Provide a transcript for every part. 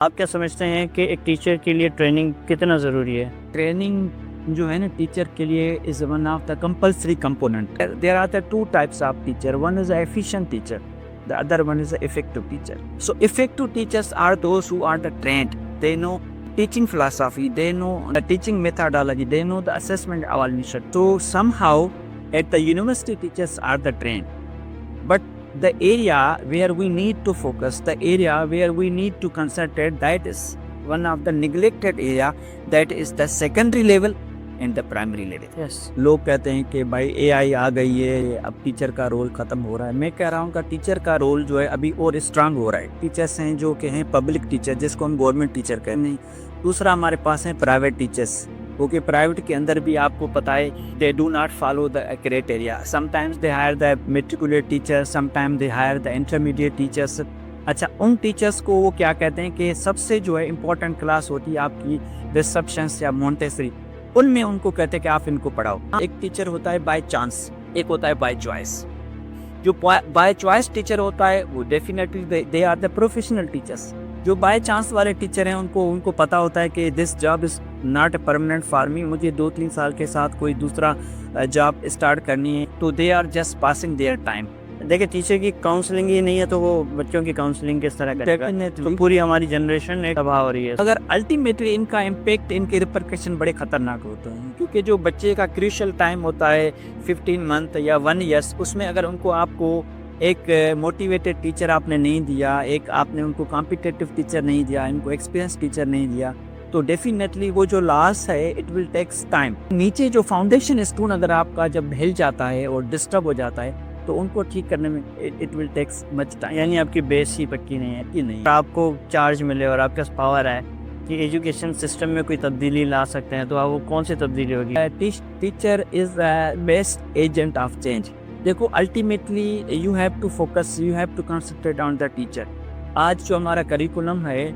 आप क्या समझते हैं कि एक टीचर के लिए ट्रेनिंग कितना ज़रूरी है? ट्रेनिंग जो है ना टीचर के लिए is one of the compulsory component. There are the two types of teacher. One is a efficient teacher, the other one is an effective teacher. So effective teachers are those who are the trained. They know teaching philosophy, they know the teaching methodology, they know the assessment evaluation. So somehow at the university teachers are the trained. But the area where we need to focus, the area where we need to concentrate, that is one of the neglected area, that is the secondary level and the primary level. Yes. लोग कहते हैं कि भाई AI आ गई है, अब teacher का role खत्म हो रहा है. मैं कह रहा हूँ कि टीचर का रोल जो है अभी और स्ट्रांग हो रहा है. टीचर्स हैं जो कि हैं पब्लिक टीचर, जिसको हम गवर्नमेंट टीचर कहते हैं. दूसरा हमारे पास है प्राइवेट टीचर्स, क्योंकि प्राइवेट के अंदर भी आपको पता है they do not follow the criteria. Sometimes they hire the matriculate teacher, sometimes they hire the intermediate teachers. अच्छा, उन टीचर्स को वो क्या कहते हैं कि सबसे जो है इम्पोर्टेंट क्लास होती है आपकी रिसेप्शंस या मोंटेसरी, उनमें उनको कहते हैं कि आप इनको पढ़ाओ. एक टीचर होता है बाय चांस, एक होता है बाय चॉइस. जो बाय चॉइस टीचर होता है वो definitely they are the professional teachers. जो बाय चांस वाले टीचर हैं उनको पता होता है कि this job is not permanent for me, मुझे 2-3 साल के साथ कोई दूसरा जॉब स्टार्ट करनी है. तो they are just passing their time. देखिए, टीचर की काउंसलिंग ही नहीं है तो वो बच्चों की काउंसलिंग किस तरह करेगा? तो पूरी हमारी जनरेशन एक तबाह हो रही है। अगर अल्टीमेटली इनका इम्पैक्ट, इनके रिपरकशन बड़े खतरनाक होते हैं, क्योंकि जो बच्चे का क्रूशियल टाइम होता है 15 मंथ या 1 ईयर्स, उसमें अगर उनको आपको एक मोटिवेटेड टीचर आपने नहीं दिया, एक आपने उनको कॉम्पिटिटिव टीचर नहीं दिया, इनको एक्सपीरियंस टीचर नहीं दिया, तो डेफिनेटली वो जो लॉस है इट विल टेक्स टाइम. नीचे जो फाउंडेशन स्टोन अगर आपका जब हिल जाता है और डिस्टर्ब हो जाता है तो उनको ठीक करने में it will takes much time. यानी आपकी बेस ही पक्की नहीं है कि नहीं. आपको चार्ज मिले और आपके पास पावर है कि एजुकेशन सिस्टम में कोई तब्दीली ला सकते हैं, तो आप वो कौन सी तब्दीली होगी? Teacher is best agent of change. देखो, ultimately you have to focus, you have to concentrate on the teacher. आज जो हमारा करिकुलम है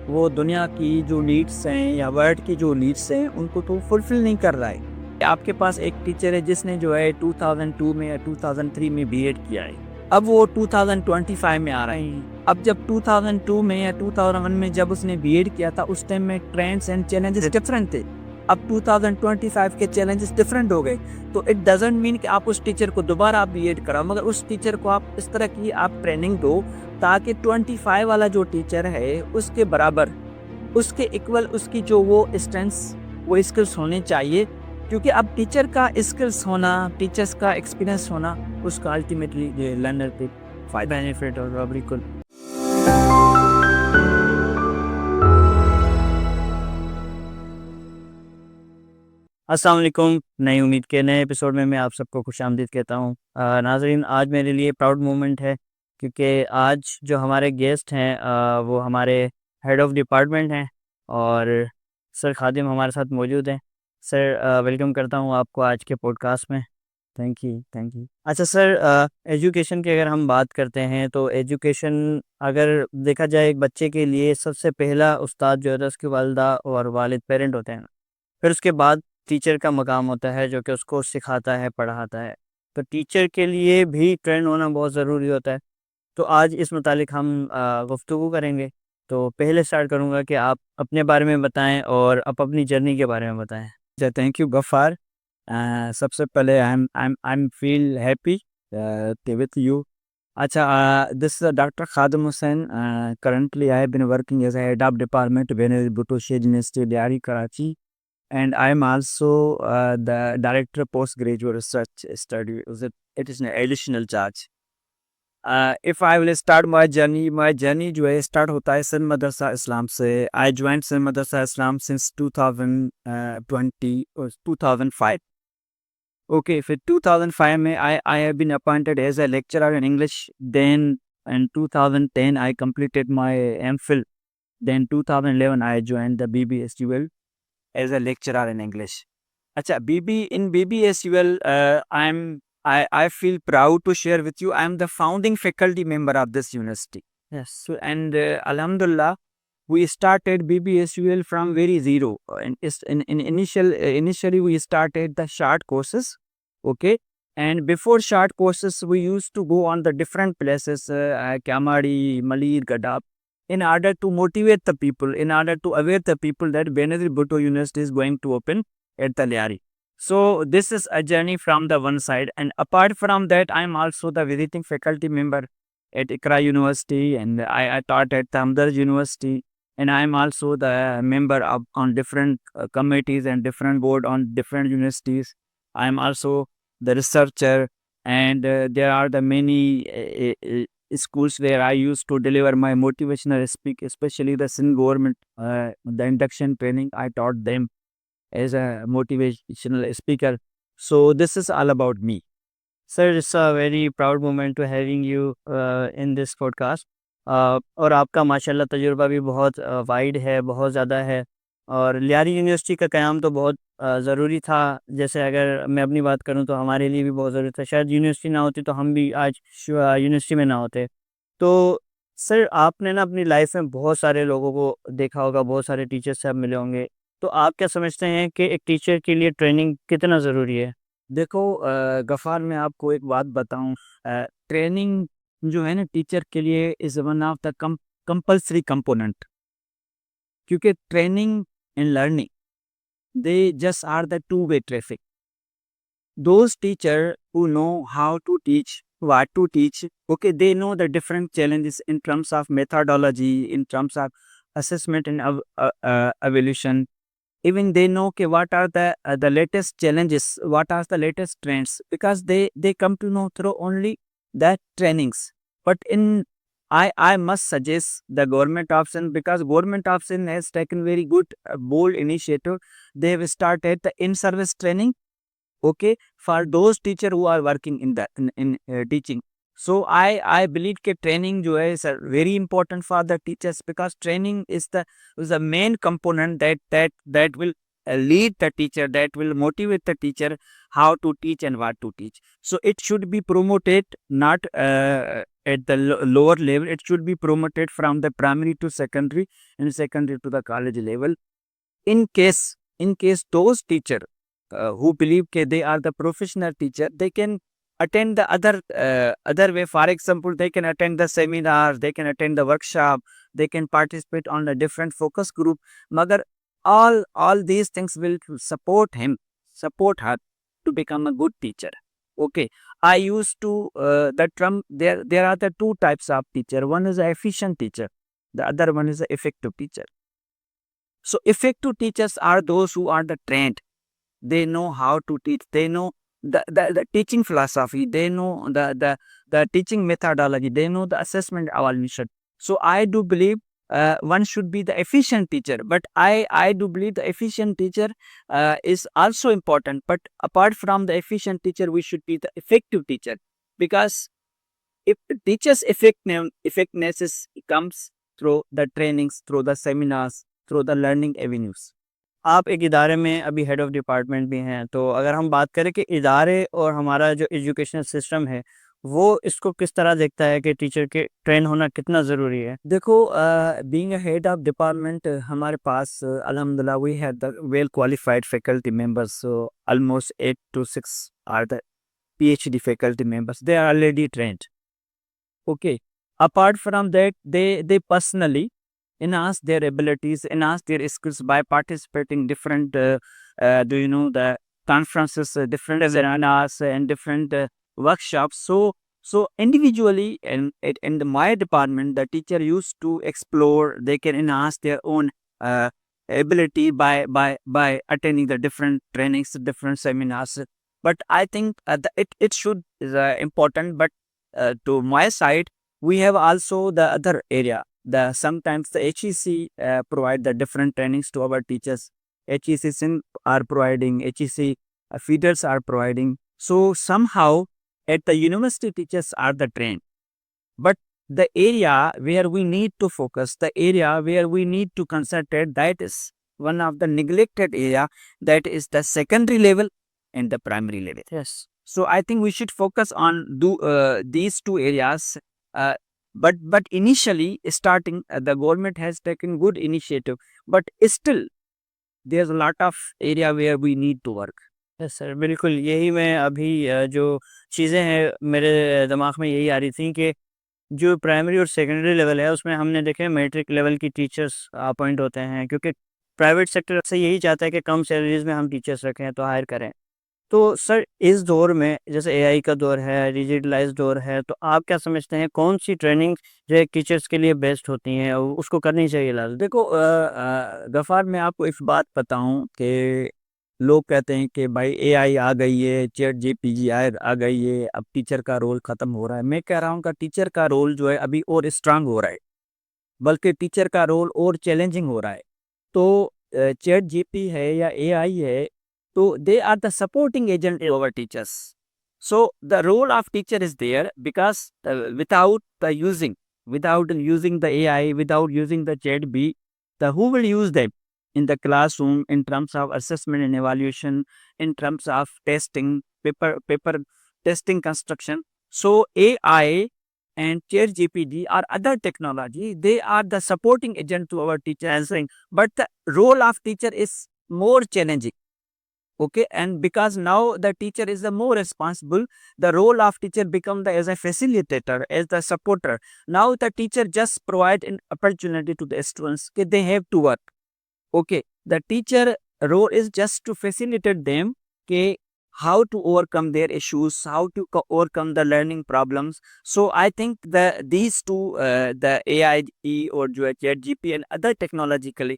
वो दुनिया की जो नीड्स हैं या वर्ल्ड की जो नीड्स हैं उनको तो फुलफिल नहीं कर रहा है. आपके पास एक टीचर है जिसने जो है 2002 में या 2003 में बीएड किया है, अब वो 2025 में आ रहा है. अब जब 2002 में या 2001 में जब उसने बीएड किया था उस टाइम में ट्रेंड्स एंड चैलेंजेस डिफरेंट थे. अब 2025 के चैलेंजेस डिफरेंट हो गए. तो इट डजंट मीन कि आप उस टीचर को दोबारा आप बीएड कराओ, मगर उस टीचर को आप इस तरह की आप ट्रेनिंग दो ताकि 25 वाला जो टीचर है उसके बराबर, उसके इक्वल उसकी जो वो स्ट्रेंथ्स, वो स्किल्स होने चाहिए. क्योंकि अब टीचर का स्किल्स होना, टीचर्स का एक्सपीरियंस होना, उसका अल्टीमेटली लर्नर पे फायदा बेनिफिट होगा बिल्कुल। अस्सलाम वालेकुम। नई उम्मीद के नए एपिसोड में मैं आप सबको खुशामदीद कहता हूँ। नाज़रीन, आज मेरे लिए प्राउड मोमेंट है क्योंकि आज जो हमारे गेस्ट हैं वो हमारे हेड ऑफ़ डिपार्टमेंट हैं और सर खादिम हमारे साथ मौजूद हैं। सर, वेलकम करता हूँ आपको आज के पॉडकास्ट में। Thank you, thank you. अच्छा सर, एजुकेशन की अगर हम बात करते हैं तो एजुकेशन अगर देखा जाए एक बच्चे के लिए सबसे पहला उस्ताद जो है उसकी वालिदा और वालिद पेरेंट होते हैं। फिर उसके बाद टीचर का मकाम होता है जो कि उसको सिखाता है, पढ़ाता है। तो टीचर के लिए भी ट्रेंड होना बहुत ज़रूरी होता है। तो आज इस मुतालिक हम गुफ्तगू करेंगे। तो पहले स्टार्ट करूँगा कि आप अपने बारे में बताएं और आप अपनी जर्नी के बारे में बताएं। Thank you Gaffar. सबसे पहले I am feel happy with you. अच्छा, this doctor Khadim Hussain. Currently I have been working as head of department when Bhutto Sheikh university Lyari Karachi, and I am also the director postgraduate research study. It is an additional charge. If I will start my journey जो है start होता है सन मदरसा इस्लाम से. I joined sun Madrasa Islam since 2020 or 2005. Okay, फिर 2005 में I have been appointed as a lecturer in English. Then in 2010 I completed my MPhil. Then 2011 I joined the BBSUL as a lecturer in English. अच्छा, in BBSUL, I feel proud to share with you. I am the founding faculty member of this university. Yes. So, and Alhamdulillah, we started BBSUL from very zero. Initially we started the short courses, okay. And before short courses, we used to go on the different places, Kamadi, Malir, Gadab. in order to motivate the people, in order to aware the people that Benazir Bhutto University is going to open at the Lyari. So this is a journey from the one side, and apart from that, I'm also the visiting faculty member at Ikra University, and I taught at Tamdar University, and I'm also the member of on different committees and different board on different universities. I'm also the researcher, and there are the many schools where I used to deliver my motivational speak, especially the Sindh government, the induction training. I taught them as a motivational speaker. So this is all about me. Sir, it's a very proud moment to having you in this podcast. और आपका माशाल्लाह तजुर्बा भी बहुत wide है, बहुत ज़्यादा है। और लियारी यूनिवर्सिटी का क़याम तो बहुत ज़रूरी था। जैसे अगर मैं अपनी बात करूँ तो हमारे लिए भी बहुत ज़रूरी था। शायद यूनिवर्सिटी ना होती तो हम भी आज यूनिवर्सिटी में ना होते। तो सर, आपने ना अपनी लाइफ में बहुत सारे लोगों को देखा होगा, बहुत सारे टीचर से आप मिले होंगे। तो आप क्या समझते हैं कि एक टीचर के लिए ट्रेनिंग कितना ज़रूरी है? देखो गफ़ार, मैं आपको एक बात बताऊँ, ट्रेनिंग जो है ना टीचर के लिए is one of the compulsory component, क्योंकि training and learning they just are the two way traffic. Those teacher who know how to teach, what to teach, okay, they know the different challenges in terms of methodology, in terms of assessment and evaluation. Even they know okay, what are the latest challenges, what are the latest trends, because they come to know through only that trainings. But in I must suggest the government option, because government option has taken very good bold initiative. They have started the in-service training, okay, for those teacher who are working in that in teaching. So I believe that training जो है is very important for the teachers, because training is the main component that will lead the teacher, that will motivate the teacher how to teach and what to teach. So it should be promoted not at the lower level. It should be promoted from the primary to secondary and secondary to the college level. In case those teacher who believe that they are the professional teacher, they can attend the other way. For example, they can attend the seminar, they can attend the workshop, they can participate on a different focus group. Magar all these things will support him, support her to become a good teacher. Okay, I used to the term, there are the two types of teacher. One is a efficient teacher, the other one is a effective teacher. So effective teachers are those who are the trained. They know how to teach, they know the teaching philosophy, they know the teaching methodology, they know the assessment evaluation. So I do believe one should be the efficient teacher, but I do believe the efficient teacher is also important. But apart from the efficient teacher, we should be the effective teacher, because if the teacher's effectiveness comes through the trainings, through the seminars, through the learning avenues. आप एक इदारे में अभी head of department भी हैं, तो अगर हम बात करें कि इदारे और हमारा जो एजुकेशन सिस्टम है, वो इसको किस तरह देखता है कि टीचर के ट्रेन होना कितना ज़रूरी है? देखो, being a head of department, हमारे पास अल्हम्दुलिल्लाह we have the well qualified faculty members. So almost 8 to 6 are the PhD faculty members. They are already trained. Okay. Apart from that, they personally enhance their abilities, enhance their skills by participating different, do you know, the conferences, different seminars, and different workshops. So individually, and in my department, the teacher used to explore. They can enhance their own ability by attending the different trainings, different seminars. But I think it should is important. But to my side, we have also the other area. The sometimes the HEC provide the different trainings to our teachers. HEC Sindh are providing, HEC feeders are providing. So somehow at the university, teachers are the trained. But the area where we need to focus, the area where we need to concentrate, that is one of the neglected area, that is the secondary level and the primary level. Yes. So I think we should focus on these two areas. But initially starting, the government has taken good initiative, but still there's a lot of area where we need to work. Yes sir, बिल्कुल यही मैं अभी जो चीज़ें हैं मेरे दिमाग में यही आ रही थी कि जो प्राइमरी और सेकेंडरी लेवल है उसमें हमने देखे मैट्रिक लेवल की टीचर्स अपॉइंट होते हैं, क्योंकि प्राइवेट सेक्टर अक्सर यही चाहता है कि कम सैलरीज में हम टीचर्स रखें तो हायर करें। तो सर इस दौर में जैसे एआई का दौर है, डिजिटलाइज दौर है, तो आप क्या समझते हैं कौन सी ट्रेनिंग जो है टीचर्स के लिए बेस्ट होती हैं और उसको करनी चाहिए लाजमी? देखो गफ़ार, मैं आपको एक बात बताऊं कि लोग कहते हैं कि भाई एआई आ गई है, चैट जीपीटी आ गई है, अब टीचर का रोल ख़त्म हो रहा है। मैं कह रहा हूँ कि टीचर का रोल जो है अभी और स्ट्रांग हो रहा है, बल्कि टीचर का रोल और चैलेंजिंग हो रहा है। तो चैट जीपी है या एआई है, तो they are the supporting agent to our teachers. So the role of teacher is there because without the using without using the AI, without using the chat B, the who will use them in the classroom in terms of assessment and evaluation, in terms of testing, paper testing construction. So AI and ChatGPT or other technology, they are the supporting agent to our teacher answering. But the role of teacher is more challenging. Okay, and because now the teacher is the more responsible, the role of teacher become the as a facilitator, as the supporter. Now the teacher just provide an opportunity to the students. Okay, they have to work. Okay, the teacher role is just to facilitate them कि how to overcome their issues, how to overcome the learning problems. So I think the these two, the AI or जो है ChatGPT and other technologically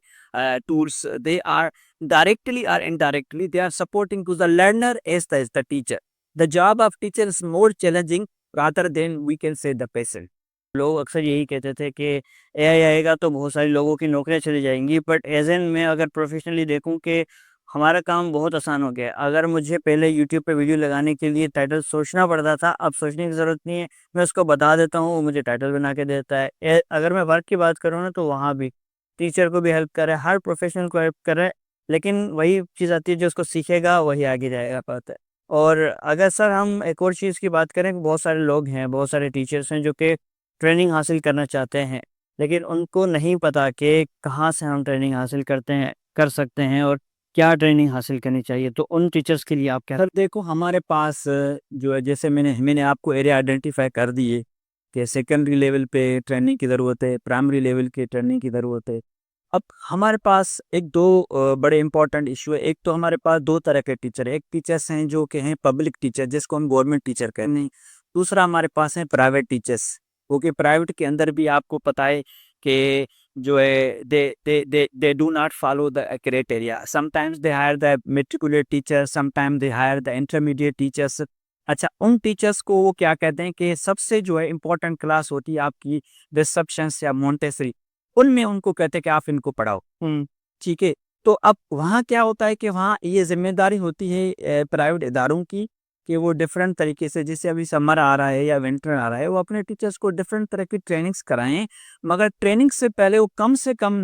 tools, they are directly or indirectly they are supporting to the learner as the teacher. The job of teacher is more challenging rather than we can say the patient. लोग अक्सर यही कहते थे कि AI आएगा तो बहुत सारी लोगों की नौकरियां चली जाएंगी, बट एज एन मैं अगर प्रोफेशनली देखूं कि हमारा काम बहुत आसान हो गया है। अगर मुझे पहले यूट्यूब पे वीडियो लगाने के लिए टाइटल सोचना पड़ता था, अब सोचने की ज़रूरत नहीं है, मैं उसको बता देता हूँ, वो मुझे टाइटल बना के देता है। अगर मैं वर्क की बात करूँ ना तो वहाँ भी टीचर को भी हेल्प कर रहा है, हर प्रोफेशनल को हेल्प कर रहा है। लेकिन वही चीज़ आती है, जो उसको सीखेगा वही आगे जाएगा पाता है। और अगर सर हम एक और चीज़ की बात करें, बहुत सारे लोग हैं, बहुत सारे टीचर्स हैं जो कि ट्रेनिंग हासिल करना चाहते हैं, लेकिन उनको नहीं पता कि कहाँ से हम ट्रेनिंग हासिल कर सकते हैं और क्या ट्रेनिंग हासिल करनी चाहिए। तो उन टीचर्स के लिए आप क्या? सर देखो, हमारे पास जो है, जैसे मैंने मैंने आपको एरिया आइडेंटिफाई कर दिए कि सेकेंडरी लेवल पे ट्रेनिंग की ज़रूरत है, प्राइमरी लेवल की ट्रेनिंग की ज़रूरत है। अब हमारे पास एक दो बड़े इंपॉर्टेंट इशू है। एक तो हमारे पास दो तरह के टीचर है। एक टीचर्स हैं जो कि हैं पब्लिक टीचर, जिसको हम गवर्नमेंट टीचर कहते हैं। दूसरा हमारे पास है प्राइवेट टीचर्स। क्योंकि प्राइवेट के अंदर भी आपको पता है कि जो है they do not follow the criteria. Sometimes they hire the matriculate teacher, sometimes they hire the intermediate teachers. अच्छा, उन टीचर्स को वो क्या कहते हैं कि सबसे जो है इम्पोर्टेंट क्लास होती है आपकी रिसेप्शन या मोंटेसरी, उनमें उनको कहते हैं कि आप इनको पढ़ाओ। ठीक है। तो अब वहाँ क्या होता है कि वहाँ ये ज़िम्मेदारी होती है प्राइवेट इदारों की कि वो डिफरेंट तरीके से, जैसे अभी समर आ रहा है या विंटर आ रहा है, वो अपने टीचर्स को डिफरेंट तरह की ट्रेनिंग्स कराएँ। मगर ट्रेनिंग से पहले वो कम से कम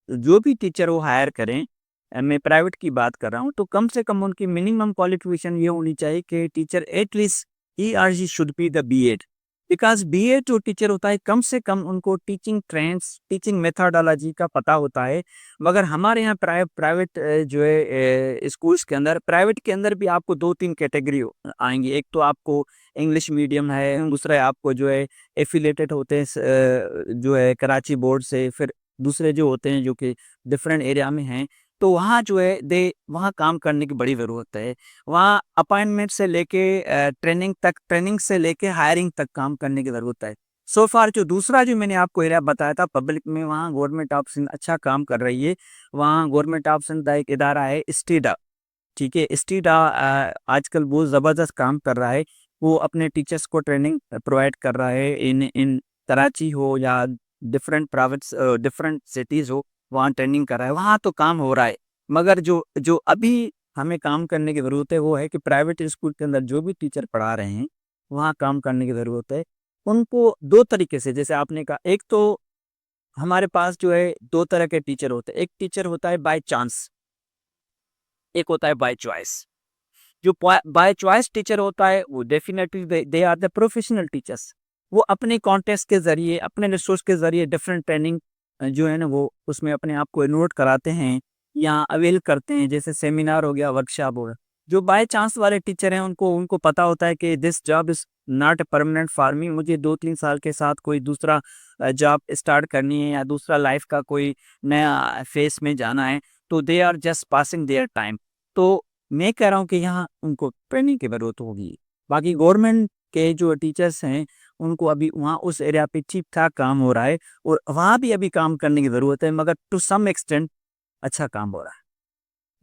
जो भी टीचर वो हायर करें, मैं प्राइवेट की बात कर रहा हूँ, तो कम से कम उनकी मिनिमम क्वालिफिकेशन ये होनी चाहिए कि teacher at least he or she should be the BEd. Because BEd जो टीचर होता है, कम से कम उनको टीचिंग ट्रेंड्स, टीचिंग मेथोडोलॉजी का पता होता है। मगर हमारे यहाँ प्राइवेट जो है स्कूल्स के अंदर, प्राइवेट के अंदर भी आपको दो तीन कैटेगरी आएंगी। एक तो आपको इंग्लिश मीडियम है, दूसरा है आपको जो है एफिलेटेड होते हैं जो है कराची बोर्ड से, फिर दूसरे जो होते हैं जो कि डिफरेंट एरिया में हैं। तो वहाँ जो है वहाँ काम करने की बड़ी ज़रूरत है। वहाँ अपॉइंटमेंट से लेके ट्रेनिंग तक, ट्रेनिंग से लेके हायरिंग तक काम करने की ज़रूरत है। सो फार जो दूसरा जो मैंने आपको एरिया बताया था पब्लिक में, वहाँ गवर्नमेंट ऑप्शन अच्छा काम कर रही है। वहाँ गवर्नमेंट ऑप्शन का एक इदारा है स्टीडा। ठीक है, स्टीडा आजकल बहुत ज़बरदस्त काम कर रहा है। वो अपने टीचर्स को ट्रेनिंग प्रोवाइड कर रहा है इन इन कराची हो या डिफरेंट प्राइवेट डिफरेंट सिटीज़ हो, वहाँ ट्रेनिंग कर रहा है, वहाँ तो काम हो रहा है। मगर जो जो अभी हमें काम करने की ज़रूरत है वो है कि प्राइवेट स्कूल के अंदर जो भी टीचर पढ़ा रहे हैं, वहाँ काम करने की ज़रूरत है। उनको दो तरीके से, जैसे आपने कहा, एक तो हमारे पास जो है दो तरह के टीचर होते हैं। एक टीचर होता है बाय चांस, एक होता है बाय चॉइस। जो बाय चॉइस टीचर होता है वो definitely they are the professional teachers. वो अपने कॉन्टेस्ट के ज़रिए, अपने रिसोर्स के ज़रिए डिफरेंट ट्रेनिंग जो है ना, वो उसमें अपने आप को इन्वॉल्व कराते हैं या अवेल करते हैं। जैसे सेमिनार हो गया, वर्कशॉप हो गया, जो बाय चांस वाले टीचर हैं उनको उनको पता होता है कि this job is not a permanent for me, मुझे 2-3 साल के साथ कोई दूसरा जॉब स्टार्ट करनी है या दूसरा लाइफ का कोई नया फेज़ में जाना है, तो they are just passing their time. तो मैं कह रहा हूँ कि यहाँ उनको ट्रेनिंग की ज़रूरत होगी। बाकी गवर्नमेंट के जो टीचर्स हैं, उनको अभी वहाँ उस एरिया पे ठीक-ठाक काम हो रहा है और वहाँ भी अभी काम करने की ज़रूरत है, मगर टू सम एक्सटेंट अच्छा काम हो रहा है।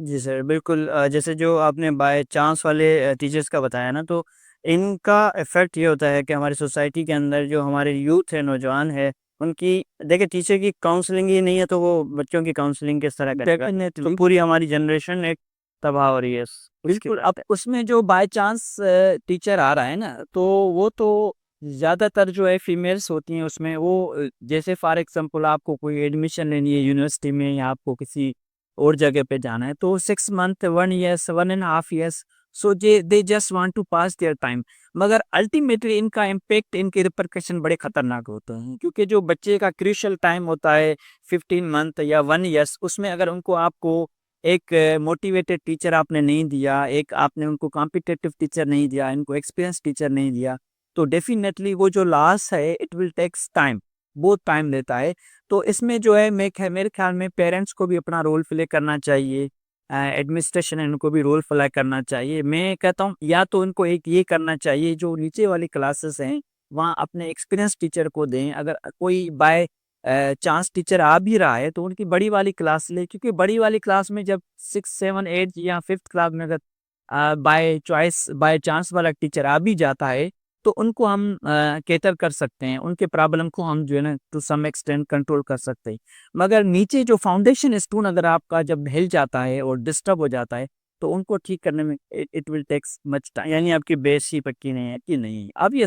जी सर, बिल्कुल जैसे जो आपने बाय चांस वाले टीचर्स का बताया ना, तो इनका इफ़ेक्ट ये होता है कि हमारी सोसाइटी के अंदर जो हमारे यूथ है, नौजवान है, उनकी देखिए टीचर की काउंसलिंग ही नहीं है, तो वो बच्चों की काउंसलिंग किस तरह करेगा? तो डेफ़िनेटली। पूरी हमारी जनरेशन एक तबाह हो रही है इसके बिल्कुल, अब चलते। उसमें जो बाय चांस टीचर आ रहा है ना, तो वो तो ज़्यादातर जो है फीमेल्स होती हैं उसमें। वो जैसे फॉर एग्ज़ाम्पल आपको कोई एडमिशन लेनी है यूनिवर्सिटी में या आपको किसी और जगह पे जाना है, तो 6 month, 1 years, 1 and half years, so they just want to pass their time. मगर अल्टीमेटली इनका इम्पैक्ट, इनके रिपरकशन बड़े खतरनाक होते हैं, क्योंकि जो बच्चे का क्रूशियल टाइम होता है 15 मंथ या 1 ईयर्स, उसमें अगर उनको आपको एक मोटिवेटेड टीचर आपने नहीं दिया, एक आपने उनको कॉम्पिटिटिव टीचर नहीं दिया, इनको एक्सपीरियंस टीचर नहीं दिया, तो डेफ़िनेटली वो जो लॉस है इट विल टेक्स टाइम, बहुत टाइम लेता है। तो इसमें जो है मेरे ख़्याल में पेरेंट्स को भी अपना रोल प्ले करना चाहिए, एडमिनिस्ट्रेशन है उनको भी रोल प्ले करना चाहिए। मैं कहता हूँ या तो उनको एक ये करना चाहिए, जो नीचे वाली क्लासेस हैं, वहाँ अपने एक्सपीरियंस टीचर को दें। अगर कोई बाय चांस टीचर आ भी रहा है, तो उनकी बड़ी वाली क्लास ले, क्योंकि बड़ी वाली क्लास में जब 6, 7, 8 या 5th क्लास में अगर बाय चॉइस, बाय चांस वाला टीचर आ भी जाता है, तो उनको हम कैटर कर सकते हैं, उनके प्रॉब्लम को हम जो है ना टू सम एक्सटेंट कंट्रोल कर सकते हैं। मगर नीचे जो फाउंडेशन स्टोन अगर आपका जब हिल जाता है और डिस्टर्ब हो जाता है, तो उनको ठीक करने में it it will takes much time. यानी आपकी बेस ही पक्की नहीं है। कि नहीं, अब ये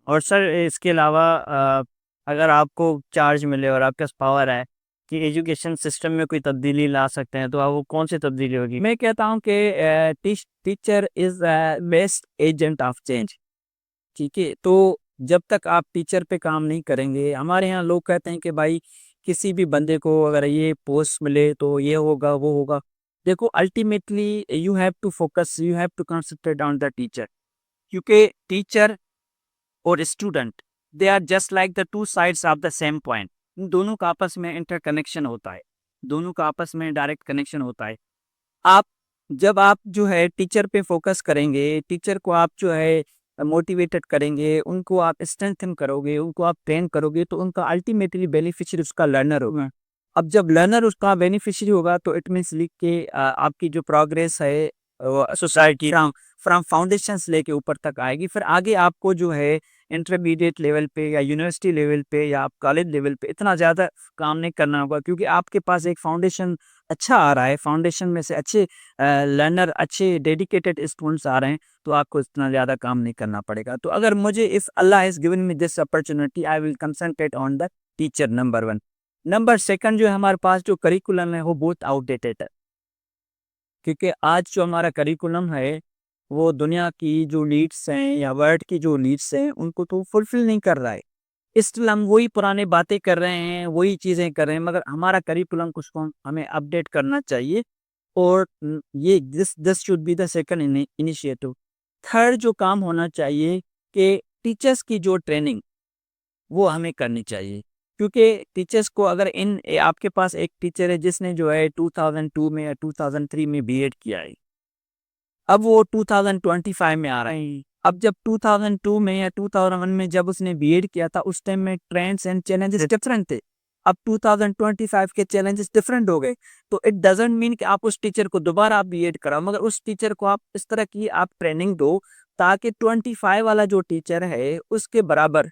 और सर इसके अलावा अगर आपको चार्ज मिले और आपके पास पावर है कि एजुकेशन सिस्टम में कोई तब्दीली ला सकते हैं, तो आप वो कौन-सी तब्दीली होगी? मैं कहता हूँ कि teacher is best agent of change. ठीक है? तो जब तक आप टीचर पे काम नहीं करेंगे, हमारे यहाँ लोग कहते हैं कि भाई किसी भी बंदे को अगर ये पोस्ट मिले तो ये होगा, वो होगा। देखो, ultimately you have to focus, you have to concentrate on the teacher, क्योंकि टीचर और student, they are just like the two sides of the same coin. इन दोनों का आपस में इंटरकनेक्शन होता है, दोनों का आपस में डायरेक्ट कनेक्शन होता है। आप जब आप जो है टीचर पे फ़ोकस करेंगे, टीचर को आप जो है मोटिवेटेड करेंगे, उनको आप स्ट्रेंथन करोगे, उनको आप ट्रेन करोगे, तो उनका अल्टीमेटली बेनिफिशियरी उसका लर्नर होगा। अब जब लर्नर उसका बेनिफिशियरी होगा, तो इट मीन्स लिख के आपकी जो प्रोग्रेस है सोसाइटी फ्रॉम फ्रॉम फाउंडेशन से लेके ऊपर तक आएगी। फिर आगे आपको जो है इंटरमीडिएट लेवल पे या यूनिवर्सिटी लेवल पे या आप कॉलेज लेवल पे इतना ज़्यादा काम नहीं करना होगा, क्योंकि आपके पास एक फाउंडेशन अच्छा आ रहा है, फाउंडेशन में से अच्छे लर्नर, अच्छे डेडिकेटेड स्टूडेंट्स आ रहे हैं, तो आपको इतना ज़्यादा काम नहीं करना पड़ेगा। तो अगर मुझे, if Allah has given me this opportunity, I will concentrate on the teacher, number 1। Number 2 जो है, हमारे पास जो करिकुलम है वो बहुत आउटडेटेड है, क्योंकि आज जो हमारा करिकुलम है, वो दुनिया की जो नीड्स हैं या वर्ल्ड की जो नीड्स हैं, उनको तो फुलफ़िल नहीं कर रहा है। स्टिल हम वही पुरानी बातें कर रहे हैं, वही चीज़ें कर रहे हैं, मगर हमारा करिकुलम कुछ को हमें अपडेट करना चाहिए। और ये this this should be the second initiative. Third जो काम होना चाहिए कि टीचर्स की जो ट्रेनिंग, वो हमें करनी चाहिए। क्योंकि टीचर्स को अगर आपके पास एक टीचर है जिसने जो है 2002 में या 2003 में बीएड किया है, अब वो 2025 में आ रहा है। अब जब 2002 में या 2001 में जब उसने बीएड किया था, उस टाइम में ट्रेंड्स एंड चैलेंजेस डिफरेंट थे। अब 2025 के चैलेंजेस डिफरेंट हो गए। तो इट डज़न्ट मीन कि आप उस टीचर को दोबारा आप बीएड कराओ, मगर उस टीचर को आप इस तरह की आप ट्रेनिंग दो, ताकि 25 वाला जो टीचर है, उसके बराबर,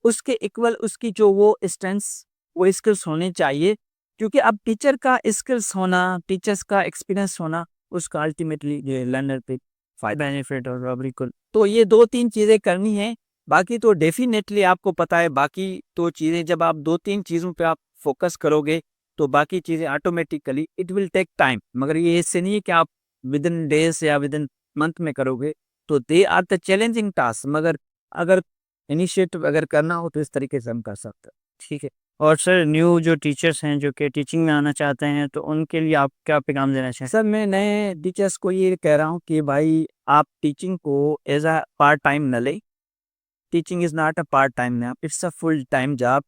उसके इक्वल उसकी जो वो स्ट्रेंथ्स, वो स्किल्स होने चाहिए। क्योंकि अब टीचर का स्किल्स होना, टीचर्स का एक्सपीरियंस होना, उसका अल्टीमेटली ये लर्नर पे फ़ायदा है। बेनिफिट होगा बिल्कुल। तो ये 2-3 चीज़ें करनी है, बाकी तो डेफ़िनेटली आपको पता है, बाकी तो चीज़ें जब आप 2-3 चीज़ों पे आप फ़ोकस करोगे, तो बाकी चीज़ें automatically it will take time, मगर ये इससे नहीं है कि आप विदिन डेज़ या विदिन मंथ में करोगे, तो they are the challenging task, मगर अगर इनिशिएटिव अगर करना हो, तो इस तरीके से हम कर सकते हैं। ठीक है। और सर न्यू जो टीचर्स हैं जो कि टीचिंग में आना चाहते हैं, तो उनके लिए आप क्या पैगाम देना चाहें? सर मैं नए टीचर्स को ये कह रहा हूँ कि भाई आप टीचिंग को एज अ पार्ट टाइम न लें। Teaching is not a part time job, it's a full time job,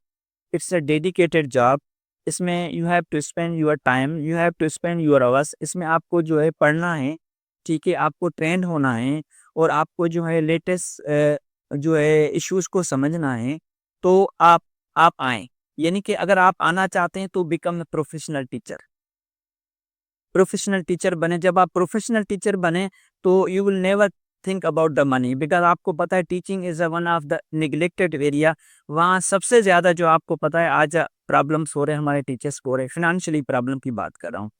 it's a dedicated job. इसमें you have to spend your time, you have to spend your hours. इसमें आपको जो है पढ़ना है, ठीक है, आपको ट्रेंड होना है और आपको जो है लेटेस्ट जो है इश्यूज़ को समझना है। तो आप आएँ, यानी कि अगर आप आना चाहते हैं तो become a professional teacher. Professional teacher बने, जब आप प्रोफेशनल टीचर बने तो you will never think about the money, because आपको पता है teaching is one of the neglected area. वहाँ सबसे ज़्यादा जो आपको पता है आज प्रॉब्लम्स हो रहे हैं, हमारे टीचर्स को हो रहे हैं, फिनेंशियली प्रॉब्लम की बात कर रहा हूँ।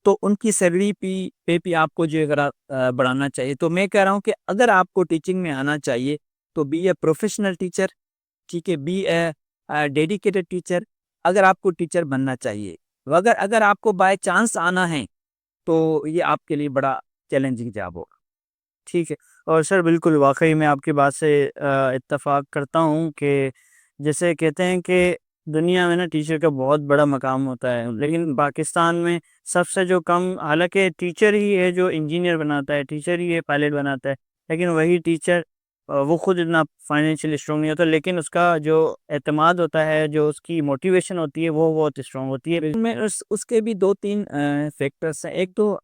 तो उनकी सैलरी पे भी आपको जो है अगर बढ़ाना चाहिए। तो मैं कह रहा हूँ कि अगर आपको टीचिंग में आना चाहिए तो बी ए प्रोफेशनल टीचर, ठीक है, बी ए डेडिकेटेड टीचर, अगर आपको टीचर बनना चाहिए। अगर अगर आपको बाय चांस आना है तो ये आपके लिए बड़ा चैलेंजिंग जॉब होगा। ठीक है। और सर बिल्कुल वाक़ई मैं आपकी बात से इत्तेफ़ाक करता हूँ कि जैसे कहते हैं कि दुनिया में ना टीचर का बहुत बड़ा मकाम होता है, लेकिन पाकिस्तान में सबसे जो कम, हालाँकि टीचर ही है जो इंजीनियर बनाता है, टीचर ही है पायलट बनाता है, लेकिन वही टीचर वो खुद इतना फाइनेंशियली स्ट्रॉन्ग नहीं होता, लेकिन उसका जो एतमाद होता है, जो उसकी मोटिवेशन होती है, वो बहुत स्ट्रॉन्ग होती है। में उसके भी 2-3 फैक्टर्स हैं। एक तो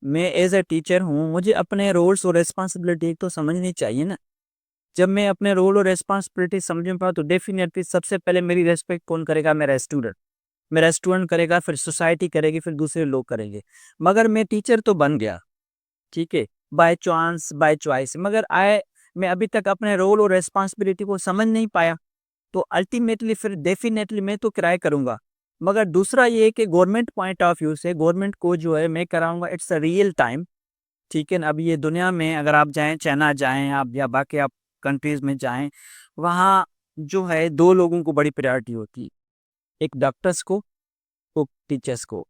मैं एज़ अ टीचर हूँ, मुझे अपने रोल्स और रिस्पॉन्सिबिलिटी तो समझनी चाहिए ना। जब मैं अपने रोल और रिस्पॉन्सिबिलिटी समझ में पाऊँ तो डेफ़िनेटली सबसे पहले मेरी रिस्पेक्ट कौन करेगा? मेरा स्टूडेंट। मेरा स्टूडेंट करेगा, फिर सोसाइटी करेगी, फिर दूसरे लोग करेंगे। मगर मैं टीचर तो बन गया, ठीक है, बाय चांस, बाय चॉइस, मगर मैं अभी तक अपने रोल और रिस्पॉन्सिबिलिटी को समझ नहीं पाया, तो अल्टीमेटली फिर डेफ़िनेटली मैं तो ट्राई करूँगा। मगर दूसरा ये है कि गवर्नमेंट पॉइंट ऑफ व्यू से गवर्नमेंट को जो है मैं कराऊँगा इट्स अ रियल टाइम, ठीक है ना? अभी ये दुनिया में अगर आप जाएँ, चाइना जाएँ आप या बाकी आप कंट्रीज़ में जाएँ, वहाँ जो है 2 लोगों को बड़ी प्रायोरिटी होती है, एक डॉक्टर्स को, एक टीचर्स को।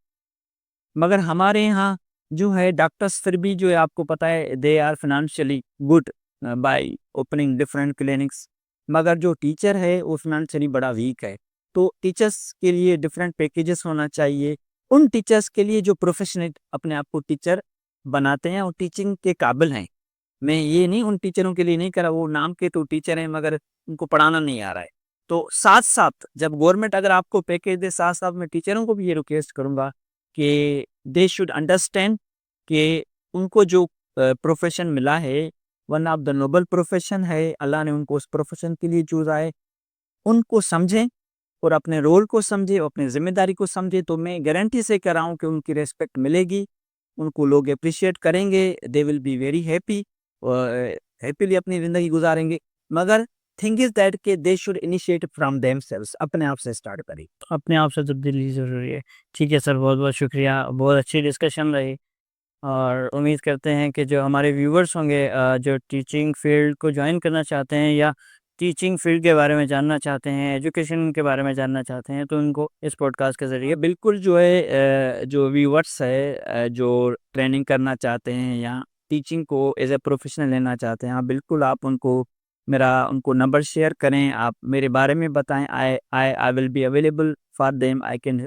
मगर हमारे यहाँ जो है डॉक्टर्स फिर भी जो है आपको पता है they are financially good by opening different clinics, मगर जो टीचर है वो फाइनेंशियली बड़ा वीक है। तो टीचर्स के लिए डिफरेंट पैकेजेस होना चाहिए, उन टीचर्स के लिए जो प्रोफेशनल अपने आप को टीचर बनाते हैं और टीचिंग के काबिल हैं। मैं ये नहीं उन टीचरों के लिए नहीं कह रहा, वो नाम के तो टीचर हैं मगर उनको पढ़ाना नहीं आ रहा है। तो साथ-साथ जब गवर्नमेंट अगर आपको पैकेज दे, साथ-साथ मैं टीचरों को भी ये रिक्वेस्ट करूँगा कि दे शुड अंडरस्टैंड कि उनको जो प्रोफ़ेशन मिला है, one of the noble profession है, अल्लाह ने उनको उस प्रोफ़ेशन के लिए चुना है, उनको समझें और अपने रोल को समझें, अपनी ज़िम्मेदारी को समझें, तो मैं गारंटी से कह रहा हूँ कि उनकी रिस्पेक्ट मिलेगी, उनको लोग एप्रिशिएट करेंगे, they will be very happy happily अपनी ज़िंदगी गुज़ारेंगे। मगर थिंग इज़ दैट कि they should initiate from themselves, अपने आप से स्टार्ट करें। अपने आप से तब्दीली ज़रूरी है। ठीक है सर, बहुत-बहुत शुक्रिया, बहुत अच्छी डिस्कशन रही और उम्मीद करते हैं कि जो हमारे व्यूअर्स होंगे जो टीचिंग फ़ील्ड को जॉइन करना चाहते हैं या टीचिंग फ़ील्ड के बारे में जानना चाहते हैं, एजुकेशन के बारे में जानना चाहते हैं, तो उनको इस पॉडकास्ट के ज़रिए बिल्कुल जो है जो व्यूअर्स है जो ट्रेनिंग करना चाहते हैं या टीचिंग को एज़ अ प्रोफ़ेशनल लेना चाहते हैं, हाँ, बिल्कुल आप उनको नंबर शेयर करें, आप मेरे बारे में बताएँ, I will be available for them, I can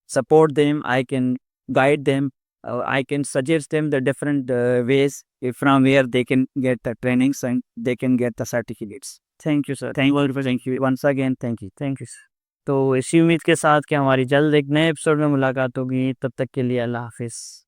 support them, I can guide them, I can suggest them the different ways from where they can get the trainings and they can get the certificates. Thank you sir, Thank you once again. Thank you. Thank you sir. तो इसी उम्मीद के साथ कि हमारी जल्द एक नए एपिसोड में मुलाकात होगी, तब तक के लिए अल्लाह हाफ़िज़।